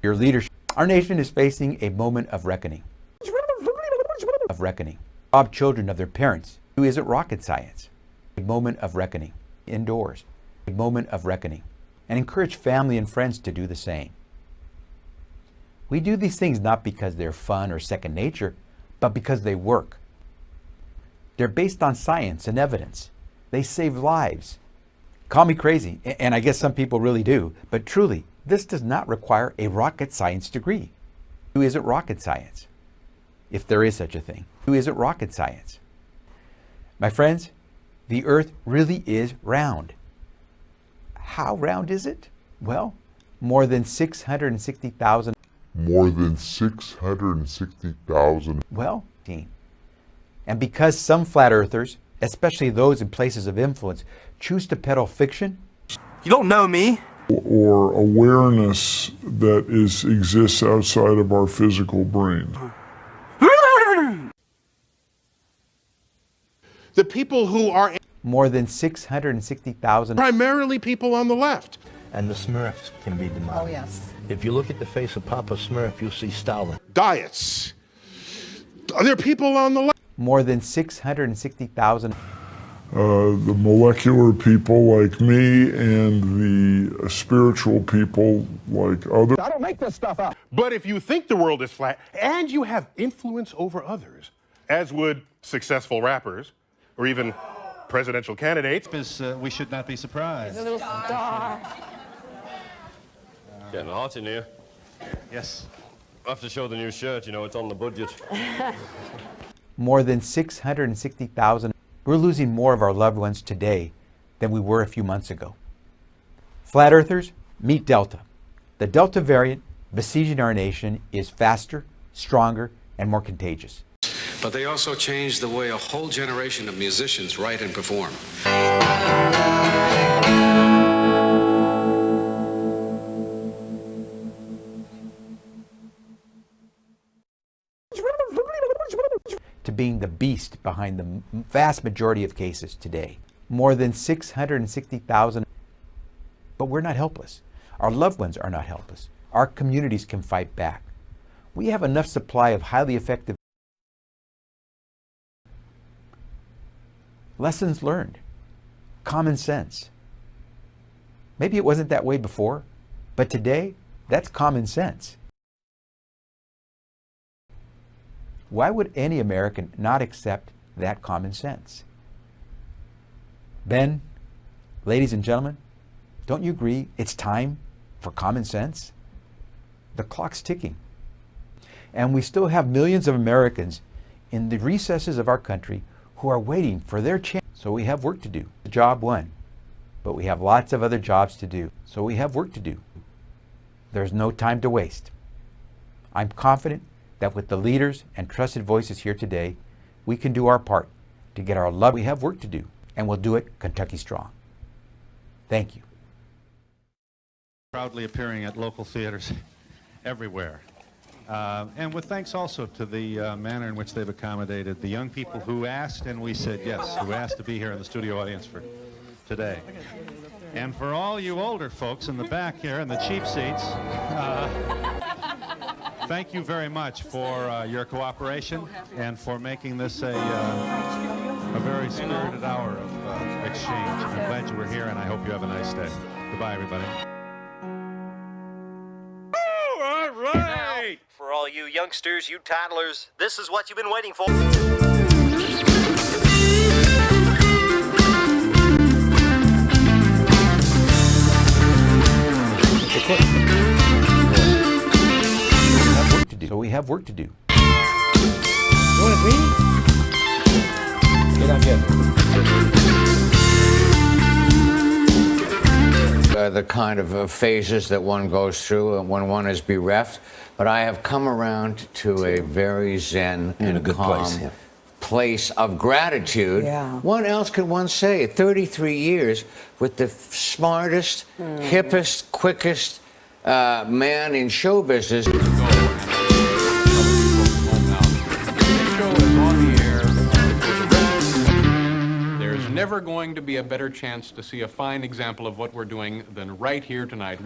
Your leadership. Our nation is facing a moment of reckoning. Rob children of their parents. Who isn't rocket science? A moment of reckoning. Indoors. A moment of reckoning. And encourage family and friends to do the same. We do these things not because they're fun or second nature, but because they work. They're based on science and evidence. They save lives. Call me crazy, and I guess some people really do, but truly, this does not require a rocket science degree. Who isn't rocket science? If there is such a thing. Who isn't rocket science? My friends, the earth really is round. How round is it? Well, more than 660,000. More than 660,000. Well, and because some flat earthers, especially those in places of influence, choose to peddle fiction. You don't know me. Or awareness that exists outside of our physical brain. The people who are More than 660,000. primarily people on the left. And the Smurfs can be demonic. Oh, yes. If you look at the face of Papa Smurf, you'll see Stalin. Diets. There are people on the left. More than 660,000. The molecular people like me and the spiritual people like others. I don't make this stuff up. But if you think the world is flat and you have influence over others, as would successful rappers or even presidential candidates, We should not be surprised. A little star. Getting hot in here. Yes. I have to show the new shirt, you know, it's on the budget. More than 660,000. We're losing more of our loved ones today than we were a few months ago. Flat earthers, meet Delta. The Delta variant besieging our nation is faster, stronger, and more contagious. But they also changed the way a whole generation of musicians write and perform. To being the beast behind the vast majority of cases today. More than 660,000. But we're not helpless. Our loved ones are not helpless. Our communities can fight back. We have enough supply of highly effective lessons learned, common sense. Maybe it wasn't that way before, but today, that's common sense. Why would any American not accept that common sense? Ben, ladies and gentlemen, don't you agree it's time for common sense? The clock's ticking. And we still have millions of Americans in the recesses of our country who are waiting for their chance. So we have work to do. Job one. But we have lots of other jobs to do. So we have work to do. There's no time to waste. I'm confident that with the leaders and trusted voices here today, we can do our part to get our love. We have work to do, and we'll do it Kentucky strong. Thank you. Proudly appearing at local theaters everywhere. And with thanks also to the manner in which they've accommodated the young people who asked, and we said yes, who asked to be here in the studio audience for today. And for all you older folks in the back here in the cheap seats, thank you very much for your cooperation and for making this a very spirited hour of exchange. I'm glad you were here, and I hope you have a nice day. Goodbye, everybody. All right. For all you youngsters, you toddlers, this is what you've been waiting for. So we have work to do. You want to agree? Get on, The kind of phases that one goes through when one is bereft. But I have come around to a very zen and calm place of gratitude. Yeah. What else could one say? 33 years with the smartest, hippest, quickest man in show business. Never going to be a better chance to see a fine example of what we're doing than right here tonight.